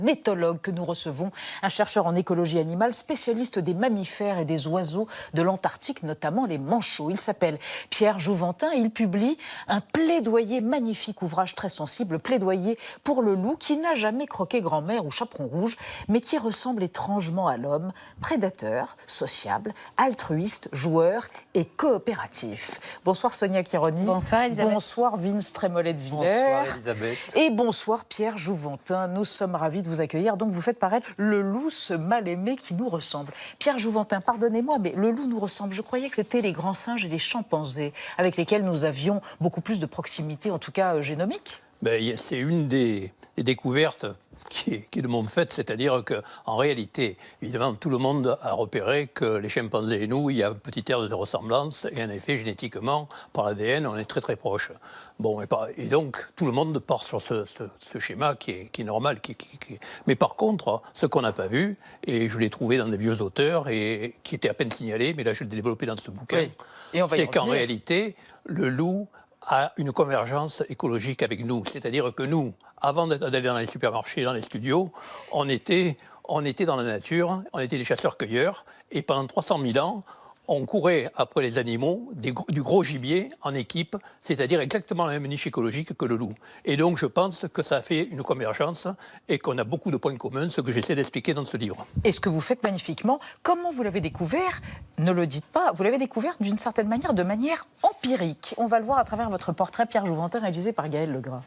Un éthologue que nous recevons, un chercheur en écologie animale, spécialiste des mammifères et des oiseaux de l'Antarctique, notamment les manchots. Il s'appelle Pierre Jouventin et il publie un plaidoyer, magnifique ouvrage très sensible, plaidoyer pour le loup qui n'a jamais croqué grand-mère ou chaperon rouge, mais qui ressemble étrangement à l'homme, prédateur, sociable, altruiste, joueur et coopératif. Bonsoir Sonia Chironi. Bonsoir Elisabeth. Bonsoir Vince Trémollet-de-Villers. Bonsoir Elisabeth. Et bonsoir Pierre Jouventin. Nous sommes ravis de vous accueillir. Donc vous faites paraître Le loup, ce mal-aimé qui nous ressemble. Pierre Jouventin, pardonnez-moi, mais le loup nous ressemble. Je croyais que c'était les grands singes et les chimpanzés avec lesquels nous avions beaucoup plus de proximité, en tout cas génomique. C'est une des découvertes qui est de mon fait, c'est-à-dire qu'en réalité, évidemment, tout le monde a repéré que les chimpanzés et nous, il y a un petit air de ressemblance, et en effet, génétiquement, par l'ADN, on est très très proches. Bon, et donc, tout le monde part sur ce schéma qui est normal. Mais par contre, ce qu'on n'a pas vu, et je l'ai trouvé dans des vieux auteurs, et qui était à peine signalé, mais là je l'ai développé dans ce bouquin, oui. C'est qu'en réalité, le loup a une convergence écologique avec nous. C'est-à-dire que nous, avant d'aller dans les supermarchés, dans les studios, on était dans la nature, on était des chasseurs-cueilleurs, et pendant 300 000 ans, on courait après les animaux, du gros gibier en équipe, c'est-à-dire exactement la même niche écologique que le loup. Et donc je pense que ça a fait une convergence et qu'on a beaucoup de points communs, ce que j'essaie d'expliquer dans ce livre. Et ce que vous faites magnifiquement, comment vous l'avez découvert? Ne le dites pas, vous l'avez découvert d'une certaine manière, de manière empirique. On va le voir à travers votre portrait, Pierre Jouventin, réalisé par Gaël Legras.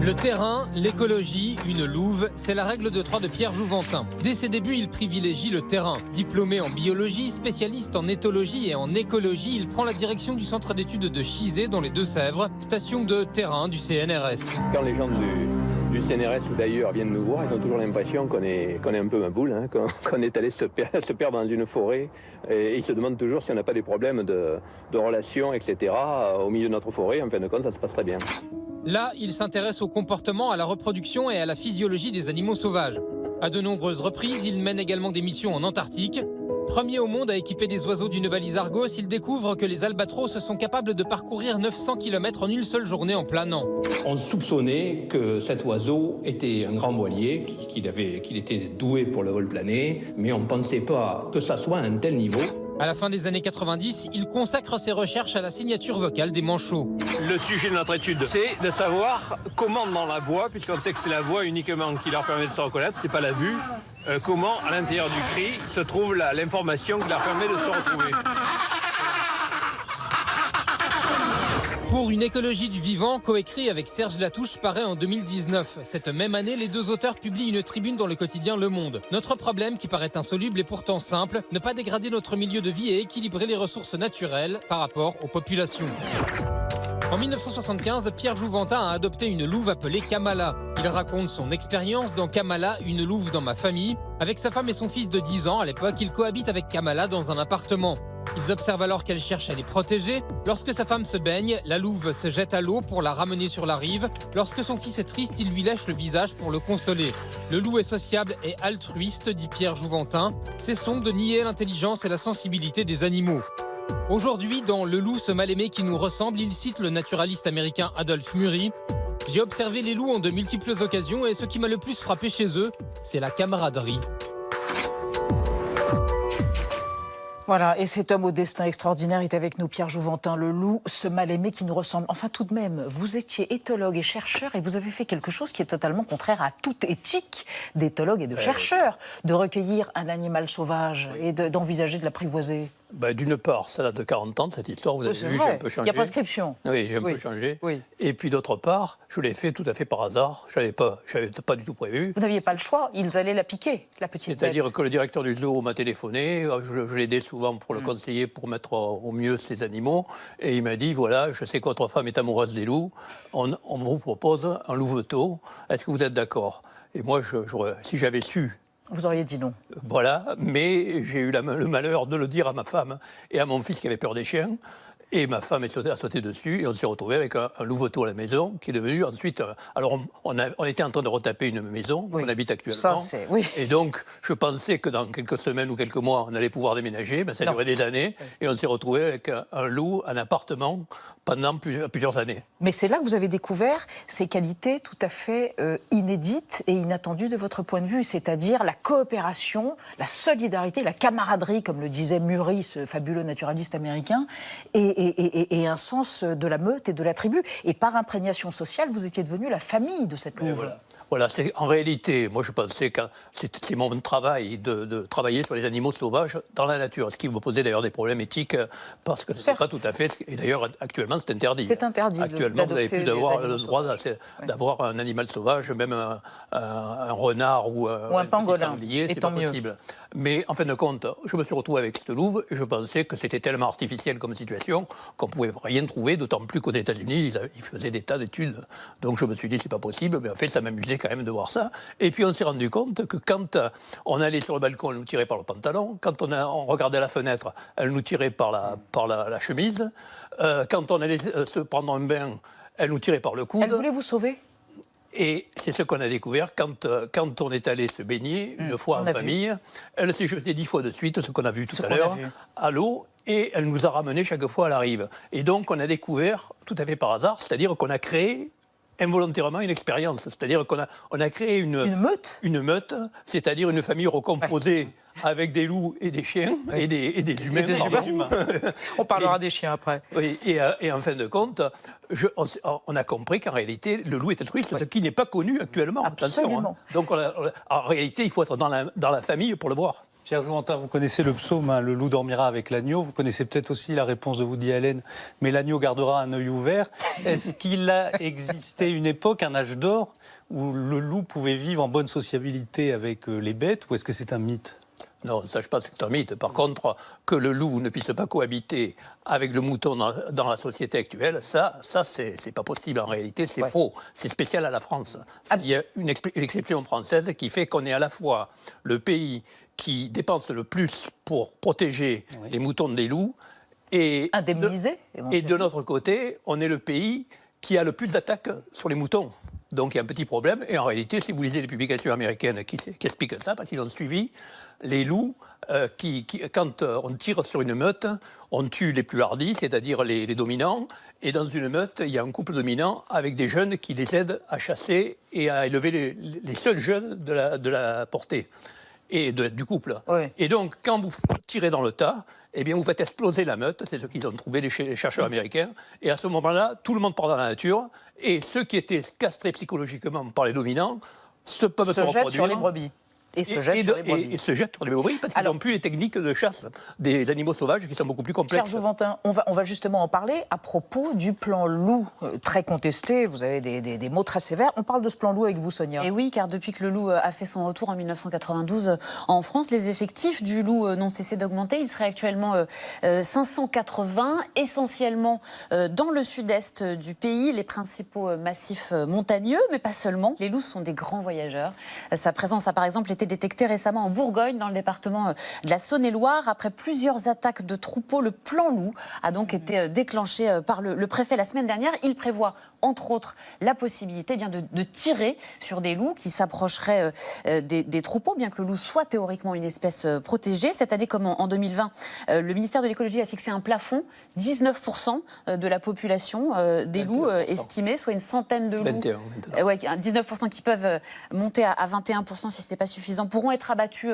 Le terrain, l'écologie, une louve, c'est la règle de 3 de Pierre Jouventin. Dès ses débuts, il privilégie le terrain. Diplômé en biologie, spécialiste en éthologie et en écologie, il prend la direction du centre d'études de Chizé dans les Deux-Sèvres, station de terrain du CNRS. Quand les gens du CNRS ou d'ailleurs viennent nous voir, ils ont toujours l'impression qu'on est un peu un boule, hein, qu'on est allé se perdre dans une forêt. Et ils se demandent toujours si on n'a pas des problèmes de relations, etc. au milieu de notre forêt. En fin de compte, ça se passe très bien. Là, il s'intéresse au comportement, à la reproduction et à la physiologie des animaux sauvages. À de nombreuses reprises, il mène également des missions en Antarctique. Premier au monde à équiper des oiseaux d'une balise Argos, il découvre que les albatros sont capables de parcourir 900 km en une seule journée en planant. On soupçonnait que cet oiseau était un grand voilier, qu'il était doué pour le vol plané, mais on ne pensait pas que ça soit à un tel niveau. À la fin des années 90, il consacre ses recherches à la signature vocale des manchots. Le sujet de notre étude, c'est de savoir comment dans la voix, puisqu'on sait que c'est la voix uniquement qui leur permet de se reconnaître, c'est pas la vue, comment à l'intérieur du cri se trouve l'information qui leur permet de se retrouver. Pour une écologie du vivant, coécrit avec Serge Latouche, paraît en 2019. Cette même année, les deux auteurs publient une tribune dans le quotidien Le Monde. Notre problème, qui paraît insoluble, est pourtant simple, ne pas dégrader notre milieu de vie et équilibrer les ressources naturelles par rapport aux populations. En 1975, Pierre Jouventin a adopté une louve appelée Kamala. Il raconte son expérience dans Kamala, une louve dans ma famille. Avec sa femme et son fils de 10 ans, à l'époque, il cohabite avec Kamala dans un appartement. Ils observent alors qu'elle cherche à les protéger. Lorsque sa femme se baigne, la louve se jette à l'eau pour la ramener sur la rive. Lorsque son fils est triste, il lui lèche le visage pour le consoler. Le loup est sociable et altruiste, dit Pierre Jouventin. Cessons de nier l'intelligence et la sensibilité des animaux. Aujourd'hui, dans Le loup, ce mal-aimé qui nous ressemble, il cite le naturaliste américain Adolphe Murray. J'ai observé les loups en de multiples occasions et ce qui m'a le plus frappé chez eux, c'est la camaraderie. Voilà, et cet homme au destin extraordinaire est avec nous, Pierre Jouventin, le loup, ce mal-aimé qui nous ressemble. Enfin, tout de même, vous étiez éthologue et chercheur et vous avez fait quelque chose qui est totalement contraire à toute éthique d'éthologue et de chercheur, de recueillir un animal sauvage et d'envisager de l'apprivoiser. D'une part, ça date de 40 ans, cette histoire, vous avez vu, j'ai un peu changé. Il y a prescription. Oui, j'ai un peu changé. Oui. Et puis d'autre part, je l'ai fait tout à fait par hasard, je n'avais pas du tout prévu. Vous n'aviez pas le choix, ils allaient la piquer, la petite bête. C'est-à-dire que le directeur du zoo m'a téléphoné, je l'aidais souvent pour le conseiller, pour mettre au mieux ses animaux, et il m'a dit, voilà, je sais que votre femme est amoureuse des loups, on vous propose un louveteau, est-ce que vous êtes d'accord? Et moi, si j'avais su... Vous auriez dit non. Voilà, mais j'ai eu le malheur de le dire à ma femme et à mon fils qui avait peur des chiens. Et ma femme a sauté dessus et on s'est retrouvé avec un louveteau à la maison qui est devenu ensuite... alors on était en train de retaper une maison où on habite actuellement. Oui. Et donc je pensais que dans quelques semaines ou quelques mois on allait pouvoir déménager. Ça a duré des années et on s'est retrouvé avec un loup, un appartement pendant plusieurs années. Mais c'est là que vous avez découvert ces qualités tout à fait inédites et inattendues de votre point de vue, c'est-à-dire la coopération, la solidarité, la camaraderie, comme le disait Murray, ce fabuleux naturaliste américain, et un sens de la meute et de la tribu. Et par imprégnation sociale, vous étiez devenu la famille de cette louve. Voilà, en réalité, moi je pensais que c'est mon travail de travailler sur les animaux sauvages dans la nature, ce qui me posait d'ailleurs des problèmes éthiques, parce que ce n'est pas tout à fait, et d'ailleurs actuellement c'est interdit. C'est interdit. Actuellement vous n'avez plus le droit d'avoir un animal sauvage, même un renard ou un pangolin, sanglier, c'est pas possible. Mais en fin de compte, je me suis retrouvé avec cette louve et je pensais que c'était tellement artificiel comme situation qu'on ne pouvait rien trouver, d'autant plus qu'aux États-Unis, ils faisaient des tas d'études. Donc je me suis dit, c'est pas possible, mais en fait ça m'amusait quand même de voir ça. Et puis on s'est rendu compte que quand on allait sur le balcon, elle nous tirait par le pantalon. Quand on regardait la fenêtre, elle nous tirait par la chemise. Quand on allait se prendre un bain, elle nous tirait par le coude. Elle voulait vous sauver ? Et c'est ce qu'on a découvert quand on est allé se baigner une fois en famille. Elle s'est jetée 10 fois de suite, ce qu'on a vu tout à l'heure, à l'eau. Et elle nous a ramenés chaque fois à la rive. Et donc on a découvert, tout à fait par hasard, c'est-à-dire qu'on a créé involontairement une expérience. C'est-à-dire qu'on a créé une meute, c'est-à-dire une famille recomposée avec des loups et des chiens et des humains. On parlera des chiens après. Oui, et en fin de compte, on a compris qu'en réalité, le loup est altruiste, ce qui n'est pas connu actuellement. Absolument. Attention, hein. Donc en réalité, il faut être dans la famille pour le voir. Pierre Jouventin, vous connaissez le psaume, hein, le loup dormira avec l'agneau. Vous connaissez peut-être aussi la réponse de Woody Allen, mais l'agneau gardera un œil ouvert. Est-ce qu'il a existé une époque, un âge d'or, où le loup pouvait vivre en bonne sociabilité avec les bêtes, ou est-ce que c'est un mythe ? Non, ça je pense que c'est un mythe. Par contre, que le loup ne puisse pas cohabiter avec le mouton dans la société actuelle, ça c'est pas possible en réalité, c'est faux. C'est spécial à la France. Il y a une exception française qui fait qu'on est à la fois le pays qui dépense le plus pour protéger les moutons des loups et indemnisé. Et de notre côté, on est le pays qui a le plus d'attaques sur les moutons. Donc il y a un petit problème. Et en réalité, si vous lisez les publications américaines qui expliquent ça, parce qu'ils ont suivi les loups, quand on tire sur une meute, on tue les plus hardis, c'est-à-dire les dominants. Et dans une meute, il y a un couple dominant avec des jeunes qui les aident à chasser et à élever les seuls jeunes de la portée et du couple. Oui. Et donc, quand vous tirez dans le tas, eh bien, vous faites exploser la meute, c'est ce qu'ils ont trouvé, les chercheurs américains, et à ce moment-là, tout le monde part dans la nature, et ceux qui étaient castrés psychologiquement par les dominants peuvent se reproduire. Jettent sur les brebis. Et se jettent sur les brebis parce qu'ils n'ont plus les techniques de chasse des animaux sauvages qui sont beaucoup plus complexes. Pierre Jouventin, on va justement en parler à propos du plan loup très contesté. Vous avez des mots très sévères. On parle de ce plan loup avec vous, Sonia. Et oui, car depuis que le loup a fait son retour en 1992 en France, les effectifs du loup n'ont cessé d'augmenter. Il serait actuellement 580, essentiellement dans le sud-est du pays, les principaux massifs montagneux, mais pas seulement. Les loups sont des grands voyageurs. Sa présence a par exemple été détectée récemment en Bourgogne, dans le département de la Saône-et-Loire. Après plusieurs attaques de troupeaux, le plan loup a donc été déclenché par le préfet la semaine dernière. Il prévoit, entre autres, la possibilité de tirer sur des loups qui s'approcheraient des troupeaux, bien que le loup soit théoriquement une espèce protégée. Cette année, comme en 2020, le ministère de l'écologie a fixé un plafond, 19% de la population des loups estimés, soit une centaine de loups. 19% qui peuvent monter à 21% si ce n'est pas suffisant, pourront être abattus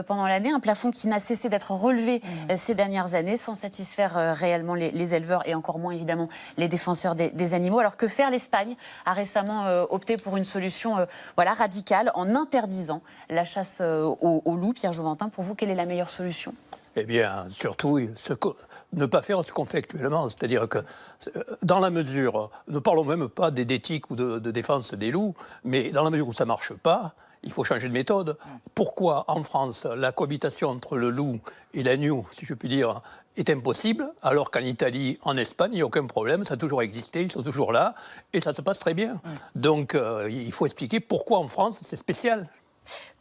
pendant l'année. Un plafond qui n'a cessé d'être relevé ces dernières années, sans satisfaire réellement les éleveurs et encore moins évidemment les défenseurs des animaux. Alors que faire? L'Espagne a récemment opté pour une solution radicale en interdisant la chasse aux loups. Pierre Jouventin, pour vous, quelle est la meilleure solution? Eh bien, surtout, ne pas faire ce qu'on fait actuellement. C'est-à-dire que, dans la mesure, ne parlons même pas d'éthique ou de défense des loups, mais dans la mesure où ça ne marche pas, il faut changer de méthode. Pourquoi, en France, la cohabitation entre le loup et l'agneau, si je puis dire, est impossible, alors qu'en Italie, en Espagne, il n'y a aucun problème, ça a toujours existé, ils sont toujours là, et ça se passe très bien. Donc, il faut expliquer pourquoi en France, c'est spécial.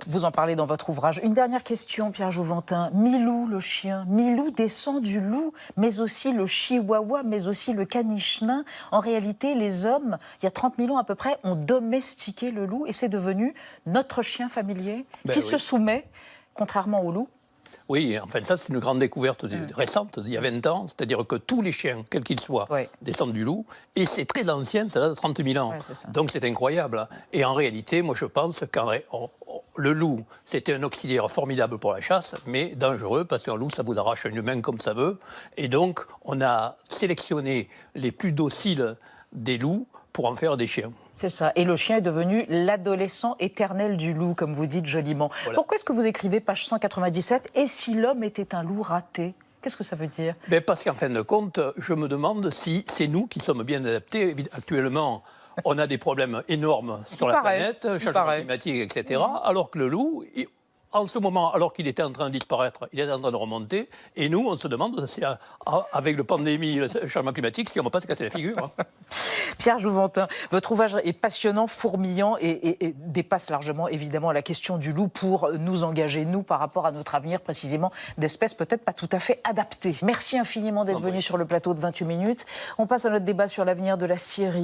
Vous en parlez dans votre ouvrage. Une dernière question, Pierre Jouventin. Milou, le chien. Milou descend du loup, mais aussi le chihuahua, mais aussi le caniche nain. En réalité, les hommes, il y a 30 000 ans à peu près, ont domestiqué le loup et c'est devenu notre chien familier qui se soumet, contrairement au loup. Oui, en fait, ça, c'est une grande découverte récente, d'il y a 20 ans. C'est-à-dire que tous les chiens, quels qu'ils soient, descendent du loup. Et c'est très ancien, ça date de 30 000 ans. Ouais, donc c'est incroyable. Et en réalité, moi, je pense que le loup, c'était un auxiliaire formidable pour la chasse, mais dangereux, parce qu'un loup, ça vous arrache une main comme ça veut. Et donc, on a sélectionné les plus dociles des loups pour en faire des chiens. C'est ça. Et le chien est devenu l'adolescent éternel du loup, comme vous dites joliment. Voilà. Pourquoi est-ce que vous écrivez, page 197, « Et si l'homme était un loup raté » Qu'est-ce que ça veut dire? Parce qu'en fin de compte, je me demande si c'est nous qui sommes bien adaptés. Actuellement, on a des problèmes énormes sur la planète, changement climatique, etc. Alors que le loup, en ce moment, alors qu'il était en train de disparaître, il est en train de remonter. Et nous, on se demande, si, avec la pandémie, le changement climatique, si on ne va pas se casser la figure. Pierre Jouventin, votre ouvrage est passionnant, fourmillant et dépasse largement, évidemment, la question du loup pour nous engager, nous, par rapport à notre avenir, précisément, d'espèces peut-être pas tout à fait adaptées. Merci infiniment d'être venu sur le plateau de 28 minutes. On passe à notre débat sur l'avenir de la Syrie.